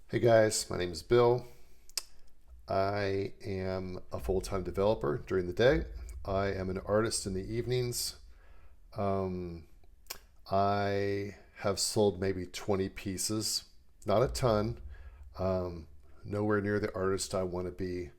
Hey guys, my name is Bill. I am a full-time developer during the day. I am an artist in the evenings. Um, I have sold maybe 20 pieces, not a ton, nowhere near the artist I want to be.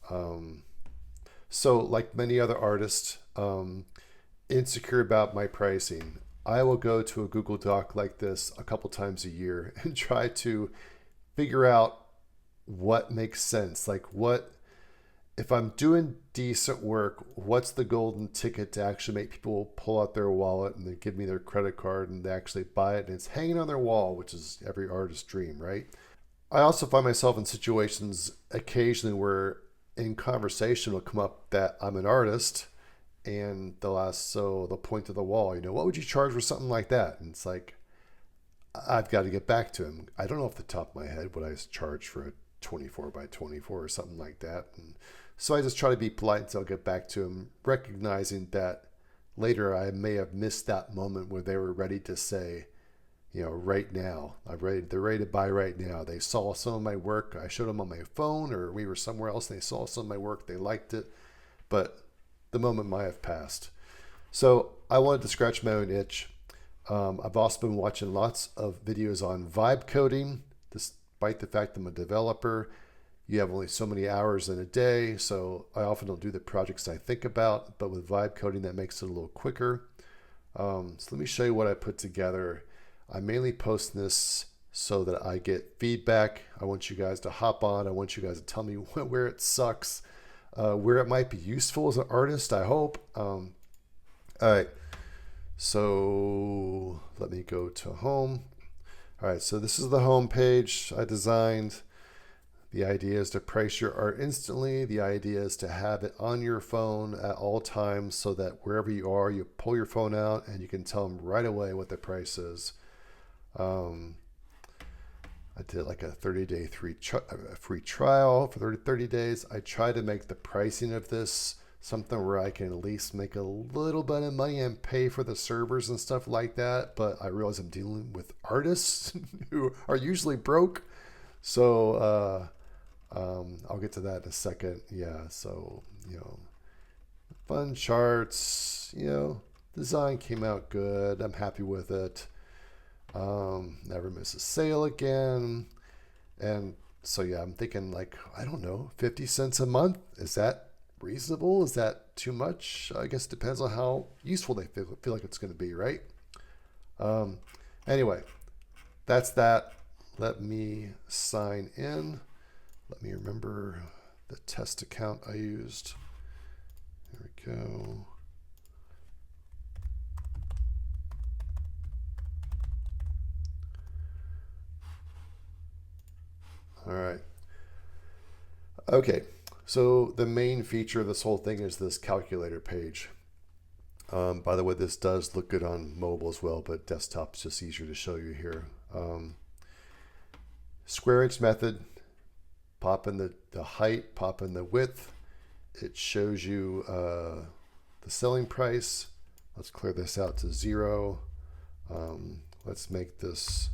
Um, so, like many other artists, insecure about my pricing, I will go to a Google Doc like this a couple times a year and try to figure out what makes sense. Like, what if I'm doing decent work, what's the golden ticket to actually make people pull out their wallet and they give me their credit card and they actually buy it and it's hanging on their wall, which is every artist's dream, right? I also find myself in situations occasionally where in conversation will come up that I'm an artist and they'll ask, so they'll point to the wall, what would you charge for something like that? And it's like, I've got to get back to him. I don't know off the top of my head what I charge for a 24 by 24 or something like that. And so I just try to be polite until I get back to him, recognizing that later I may have missed that moment where they were ready to say, right now, they're ready to buy right now. They saw some of my work. I showed them on my phone or we were somewhere else and they saw some of my work. They liked it, but the moment might have passed. So I wanted to scratch my own itch. I've also been watching lots of videos on vibe coding, despite the fact I'm a developer. You have only so many hours in a day, so I often don't do the projects I think about, but with vibe coding, that makes it a little quicker. So let me show you what I put together. I'm mainly posting this so that I get feedback. I want you guys to hop on. I want you guys to tell me where it sucks, where it might be useful as an artist, I hope. All right. So let me go to home. All right, so this is the home page I designed. The idea is to price your art instantly. The idea is to have it on your phone at all times so that wherever you are, you pull your phone out and you can tell them right away what the price is. Um, I did like a 30-day free trial for 30 days. I try to make the pricing of this something where I can at least make a little bit of money and pay for the servers and stuff like that. But I realize I'm dealing with artists who are usually broke. So I'll get to that in a second. Yeah, so, fun charts, design came out good. I'm happy with it. Never miss a sale again. And so, yeah, I'm thinking like, I don't know, 50 cents a month. Is that reasonable? Is that too much? I guess it depends on how useful they feel like it's going to be, right? Um, anyway, that's that. Let me sign in. Let me remember the test account I used. There we go. All right. Okay. So the main feature of this whole thing is this calculator page. By the way, this does look good on mobile as well, but desktop's just easier to show you here. Square inch method, pop in the height, pop in the width. It shows you the selling price. Let's clear this out to 0. Let's make this,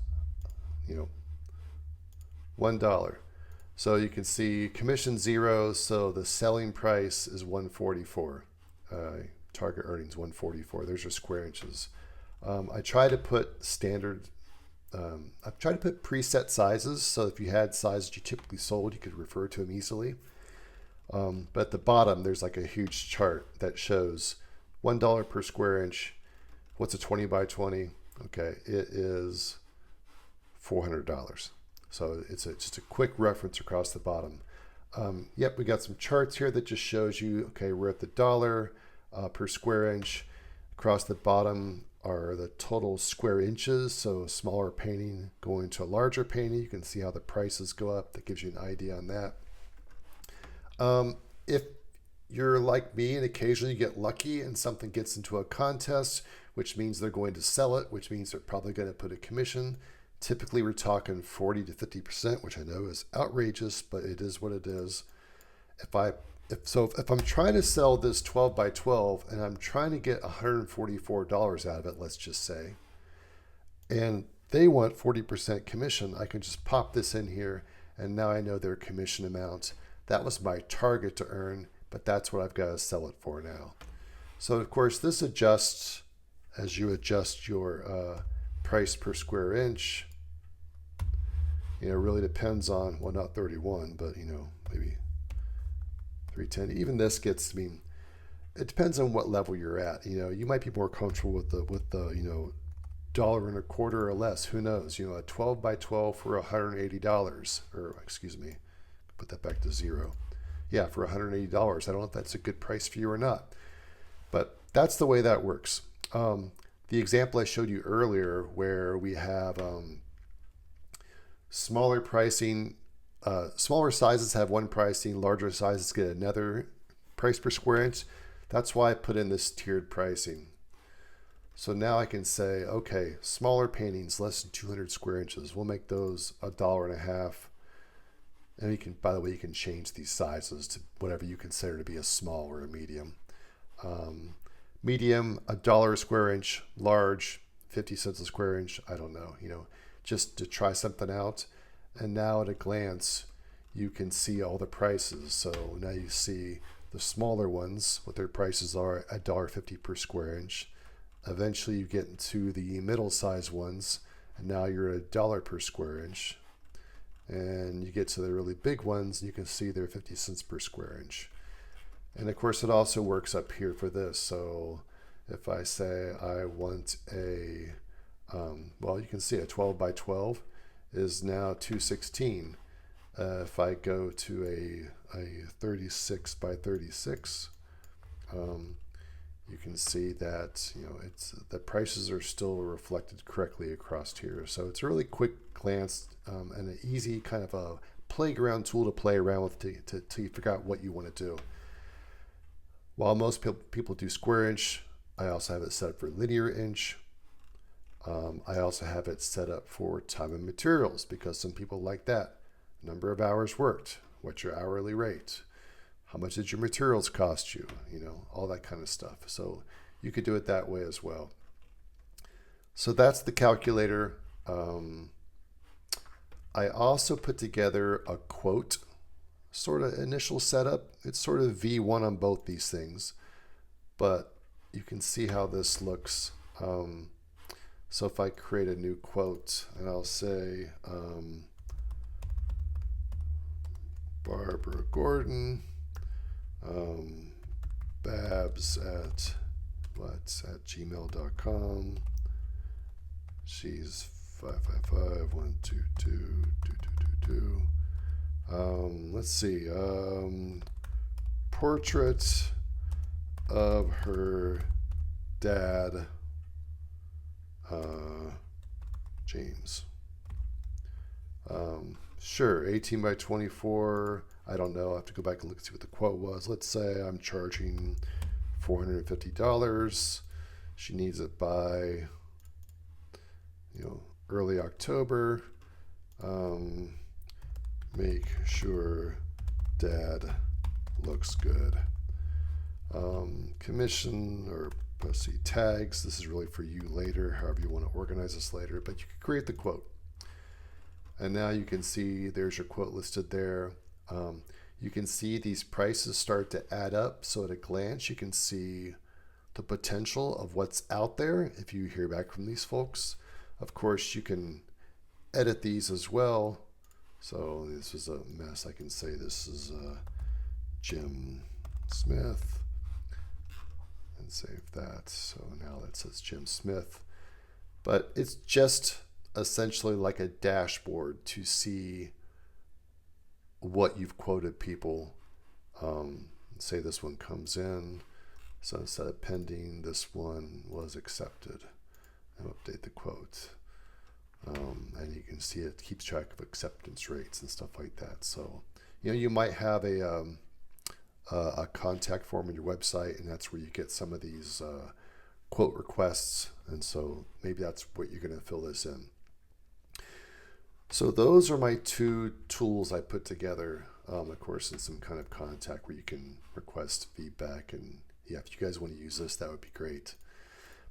$1. So you can see commission 0, so the selling price is 144. Target earnings 144. There's your square inches. I try to put I've tried to put preset sizes, so if you had sizes you typically sold, you could refer to them easily. But at the bottom, there's like a huge chart that shows $1 per square inch. What's a 20 by 20? Okay, it is $400. So it's just a quick reference across the bottom. Yep, we got some charts here that just shows you, okay, we're at the dollar per square inch. Across the bottom are the total square inches, so smaller painting going to a larger painting. You can see how the prices go up. That gives you an idea on that. If you're like me and occasionally you get lucky and something gets into a contest, which means they're going to sell it, which means they're probably going to put a commission. Typically, we're talking 40 to 50%, which I know is outrageous, but it is what it is. If I'm trying to sell this 12 by 12 and I'm trying to get $144 out of it, let's just say, and they want 40% commission, I can just pop this in here, and now I know their commission amount. That was my target to earn, but that's what I've got to sell it for now. So of course this adjusts as you adjust your price per square inch. You know, it really depends on, well, not 31, but you know, maybe 310. Even this gets, I mean, it depends on what level you're at. You know, you might be more comfortable with the you know, $1.25 or less. Who knows? You know, a 12 by 12 for $180, or excuse me, put that back to zero. Yeah, for $180. I don't know if that's a good price for you or not, but that's the way that works. The example I showed you earlier, where we have smaller pricing, smaller sizes have one pricing, larger sizes get another price per square inch. That's why I put in this tiered pricing. So now I can say, okay, smaller paintings, less than 200 square inches, we'll make those $1.50. And you can, by the way, you can change these sizes to whatever you consider to be a small or a medium. Medium, $1 a square inch. Large, 50 cents a square inch. I don't know, you know, just to try something out. And now at a glance, you can see all the prices. So now you see the smaller ones, what their prices are, $1.50 per square inch. Eventually you get into the middle size ones, and now you're at $1 per square inch. And you get to the really big ones, and you can see they're 50 cents per square inch. And of course it also works up here for this. So if I say I want a, well, you can see a 12 by 12 is now $2.16. If I go to a 36 by 36, you can see that, you know, it's, the prices are still reflected correctly across here. So it's a really quick glance and an easy kind of a playground tool to play around with to figure out what you want to do. While most people do square inch, I also have it set up for linear inch. I also have it set up for time and materials, because some people like that. Number of hours worked, what's your hourly rate, how much did your materials cost you, you know, all that kind of stuff. So you could do it that way as well. So that's the calculator. I also put together a quote sort of initial setup. It's sort of V1 on both these things, but you can see how this looks. So if I create a new quote and I'll say Barbara Gordon, Babs at gmail.com. She's 555-122-2222. Let's see. Portrait of her dad, James. Sure, 18 by 24. I don't know. I have to go back and look and see what the quote was. Let's say I'm charging $450. She needs it by, you know, early October. Make sure dad looks good. Commission, or let's see, tags. This is really for you later, however you want to organize this later, but you can create the quote. And now you can see there's your quote listed there. You can see these prices start to add up. So at a glance, you can see the potential of what's out there if you hear back from these folks. Of course, you can edit these as well. So this is a mess. I can say this is Jim Smith and save that. So now that says Jim Smith. But it's just essentially like a dashboard to see what you've quoted people. Say this one comes in, so instead of pending, this one was accepted, and update the quote. And you can see it keeps track of acceptance rates and stuff like that. So, you know, you might have a contact form on your website, and that's where you get some of these quote requests, and so maybe that's what you're going to fill this in. So those are my two tools I put together, of course, in some kind of contact where you can request feedback. And yeah, if you guys want to use this, that would be great.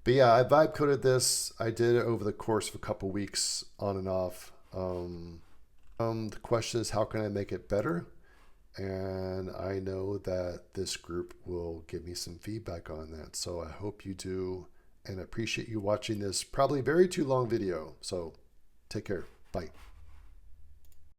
But yeah, I vibe coded this. I did it over the course of a couple weeks on and off. The question is, how can I make it better? And I know that this group will give me some feedback on that. So I hope you do, and appreciate you watching this probably very too long video. So take care. Bye.